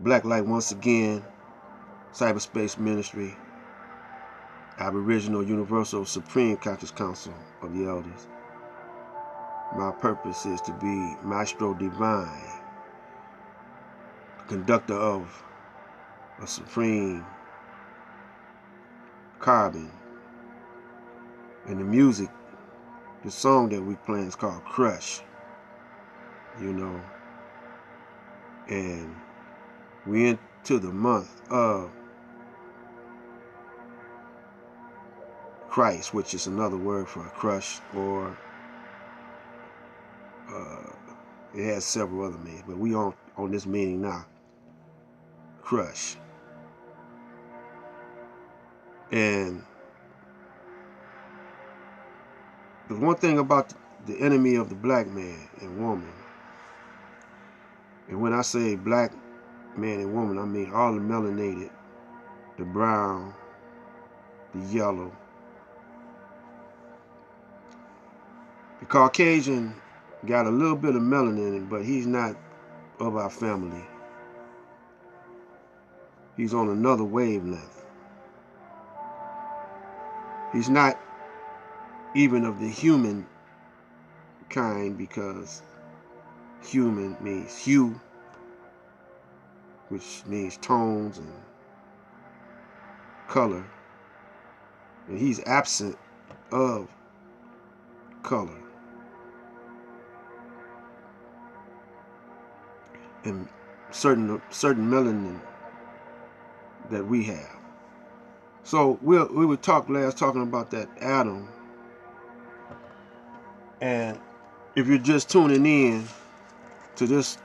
Black Light once again, Cyberspace Ministry, Aboriginal Universal Supreme Conscious Council of the Elders. My purpose is to be Maestro Divine, conductor of a supreme carbon. And the music, the song that we play is called Crush, and we into the month of Christ, which is another word for a crush, or it has several other meanings, but we on this meaning now, crush. And the one thing about the enemy of the black man and woman, and when I say black man and woman, I mean all the melanated, the brown, the yellow. The Caucasian got a little bit of melanin, but he's not of our family. He's on another wavelength. He's not even of the human kind, because human means hue, which means tones and color. And he's absent of color. And certain melanin that we have. So we were talking about that atom. And if you're just tuning in to this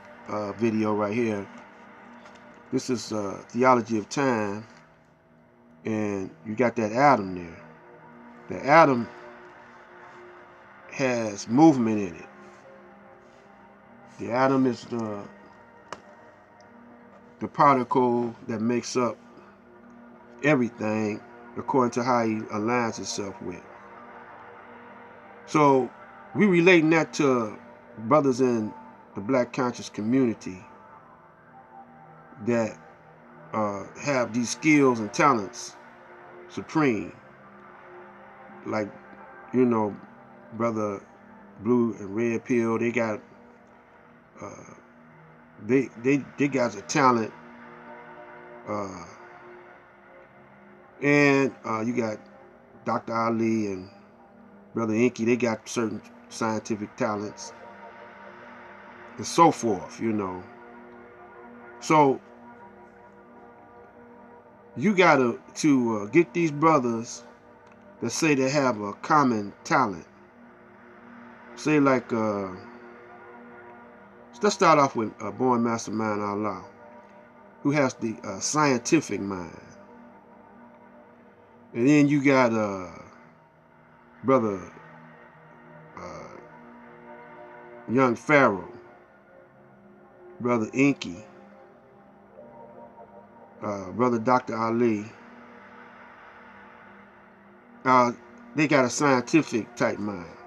video right here, this is Theology of Time, and you got that atom there. The atom has movement in it. The atom is the particle that makes up everything according to how he aligns itself with. So we relating that to brothers in the black conscious community that have these skills and talents supreme, like brother Blue and Red Pill. They got they got a talent, and you got Dr. Ali and Brother Inky. They got certain scientific talents and so forth, So you got to get these brothers that say they have a common talent. Say like, let's start off with Born Mastermind Allah, who has the scientific mind. And then you got Brother Young Pharaoh, Brother Inky, Brother Dr. Ali. They got a scientific type mind.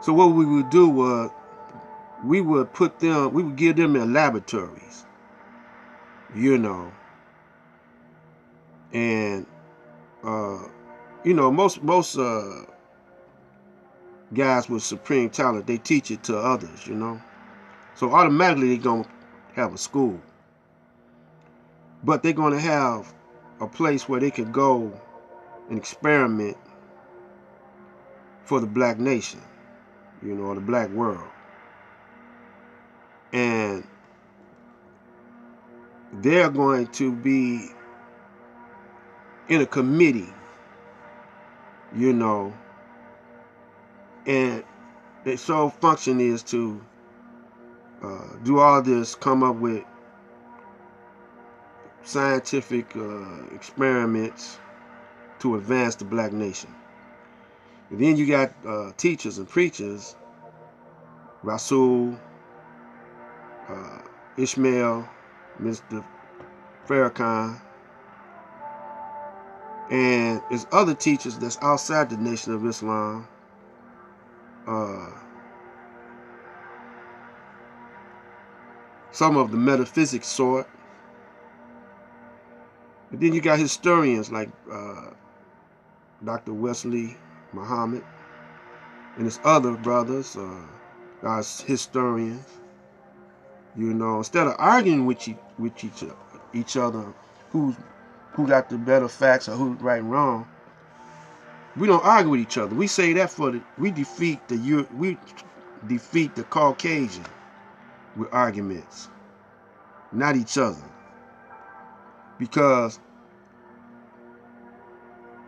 So what we would do was we would give them their laboratories, and most guys with supreme talent, they teach it to others, So automatically they're gonna have a school, but they're gonna have a place where they can go and experiment for the black nation, or the black world. And they're going to be in a committee, and their sole function is to do all this, come up with scientific experiments to advance the black nation. And then you got teachers and preachers, Rasul, Ishmael, Mr. Farrakhan, and there's other teachers that's outside the Nation of Islam, some of the metaphysics sort. And then you got historians like Dr. Wesley Muhammad and his other brothers, are historians. You know, instead of arguing with each other, who got the better facts or who's right and wrong, we don't argue with each other. We say that we defeat the Caucasian with arguments, not each other, because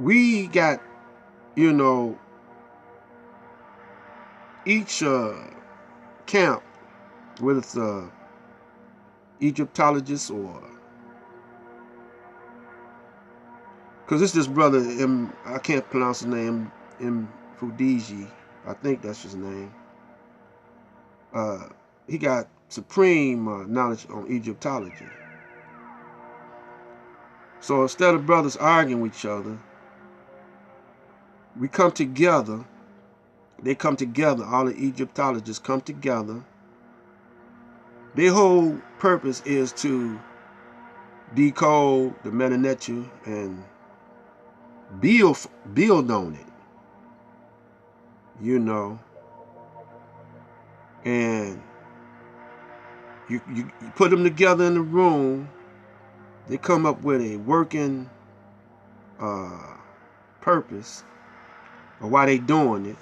we got, you know, each camp, whether it's Egyptologist or, because it's this brother, I can't pronounce his name, Fudiji, I think that's his name. He got supreme knowledge on Egyptology. So instead of brothers arguing with each other, we come together. They come together. All the Egyptologists come together. Their whole purpose is to decode the Meta Nature and build on it. You know, and you put them together in the room. They come up with a working purpose of why they doing it,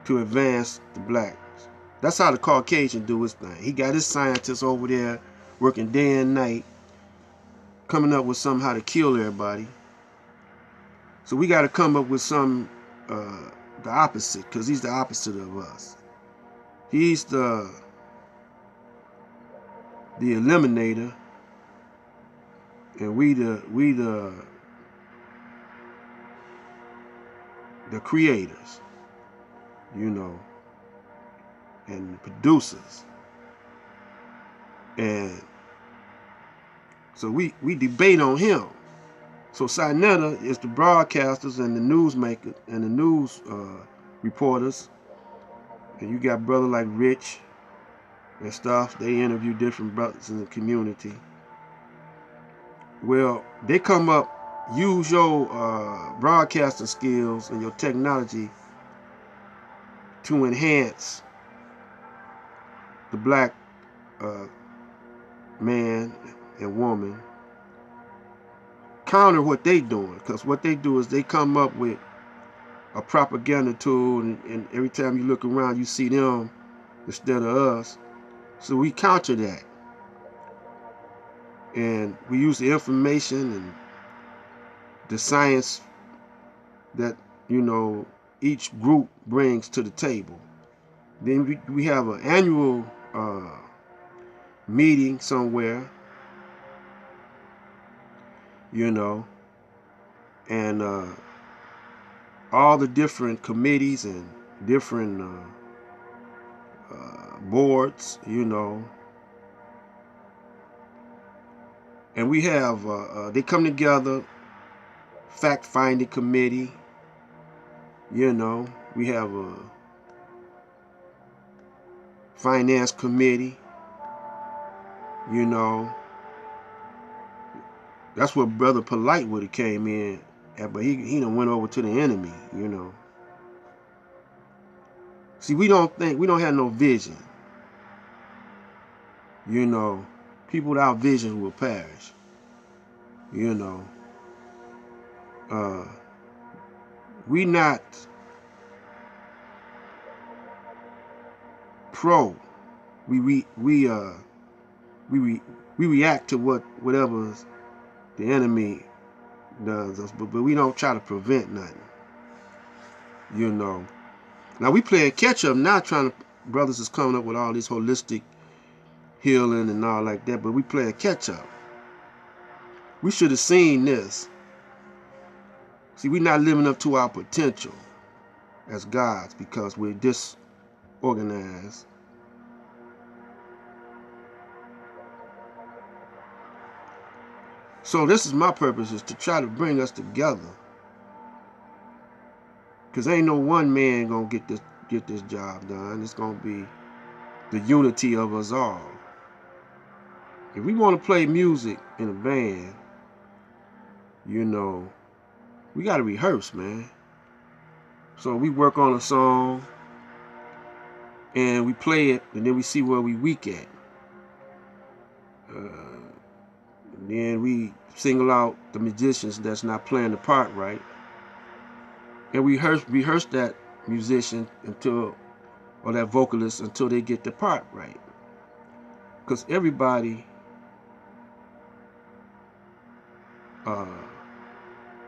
to advance the blacks. That's how the Caucasian do his thing. He got his scientists over there working day and night, coming up with something how to kill everybody. So we got to come up with some the opposite, because he's the opposite of us. He's the eliminator, and we the creators, you know, and producers. And so we debate on him. So Sinetta is the broadcasters and the newsmakers and the news reporters. And you got brother like Rich and stuff. They interview different brothers in the community. Well, they come up, use your broadcasting skills and your technology to enhance the black man and woman, counter what they doing, because what they do is they come up with a propaganda tool, and every time you look around you see them instead of us. So we counter that, and we use the information and the science that, you know, each group brings to the table. Then we have an annual meeting somewhere, you know, and all the different committees and different boards, you know, and we have they come together, fact-finding committee, you know, we have a finance committee, you know. That's where Brother Polite would have came in at, but he done went over to the enemy, you know. See, we don't have no vision. You know, people without vision will perish. You know. We not pro. We react to whatever the enemy does us, but we don't try to prevent nothing. You know. Now we play catch up now, brothers is coming up with all this holistic healing and all like that, but we play a catch up. We should have seen this. See, we're not living up to our potential as gods because we're disorganized. So this is my purpose, is to try to bring us together. Because ain't no one man gonna get this job done. It's gonna be the unity of us all. if we want to play music in a band, you know, we got to rehearse, man. So we work on a song and we play it, and then we see where we weak at. And then we single out the musicians that's not playing the part right, and we rehearse that musician until, or that vocalist, until they get the part right. Because everybody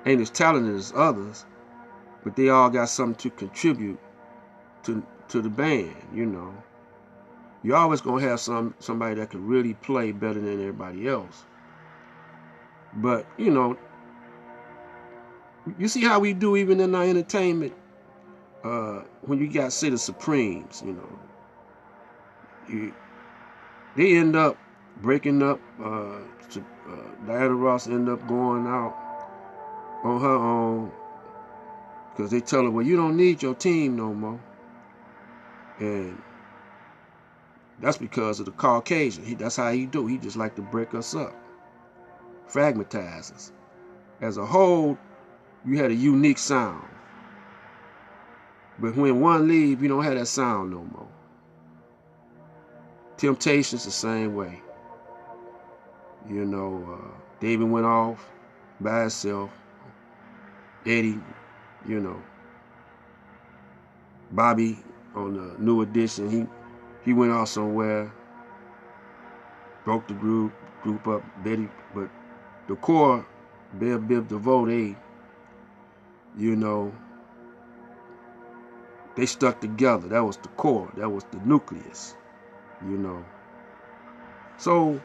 ain't as talented as others, but they all got something to contribute to the band. You know, you're always gonna have somebody that can really play better than everybody else. But you know, you see how we do even in our entertainment. When you got, say, the Supremes, you know, they end up breaking up. Diana Ross end up going out on her own because they tell her, well, you don't need your team no more. And that's because of the Caucasian. That's how he do. He just like to break us up, fragmentize us. As a whole, you had a unique sound. But when one leave, you don't have that sound no more. Temptations the same way. You know, David went off by himself. Eddie, you know. Bobby on the New Edition, he went off somewhere, broke the group up. Betty, but the core, Bill, Biv DeVoe, you know, they stuck together. That was the core. That was the nucleus, you know. So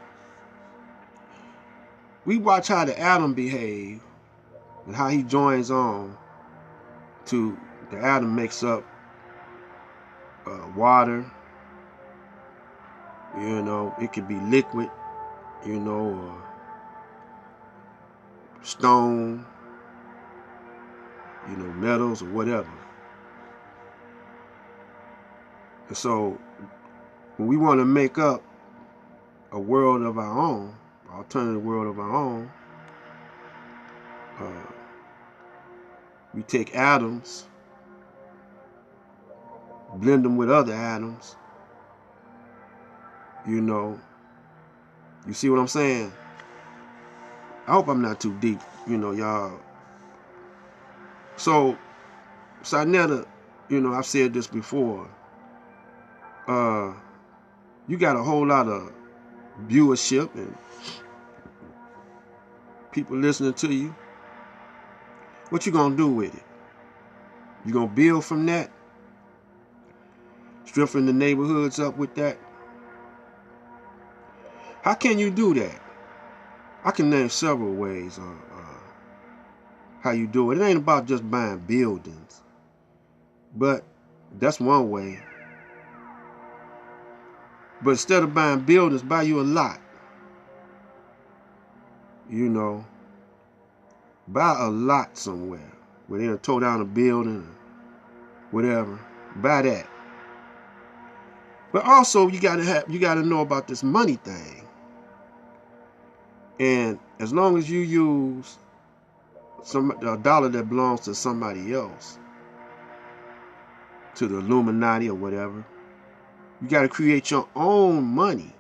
we watch how the atom behave and how he joins on to the atom makes up water. You know, it could be liquid, you know, or stone, you know, metals or whatever. And so when we want to make up a world of our own, alternative world of our own, we take atoms, blend them with other atoms, you know. You see what I'm saying? I hope I'm not too deep, you know, y'all. So, Sinetta, you know, I've said this before. You got a whole lot of viewership and people listening to you. What you gonna do with it? You gonna build from that? Strengthen the neighborhoods up with that? How can you do that? I can name several ways how you do it. It ain't about just buying buildings, but that's one way. But instead of buying buildings, buy you a lot. You know, buy a lot somewhere where they done tore down a building or whatever. Buy that. But also you gotta know about this money thing. And as long as you use a dollar that belongs to somebody else, to the Illuminati or whatever, you got to create your own money.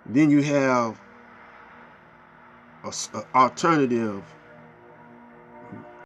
Then you have an alternative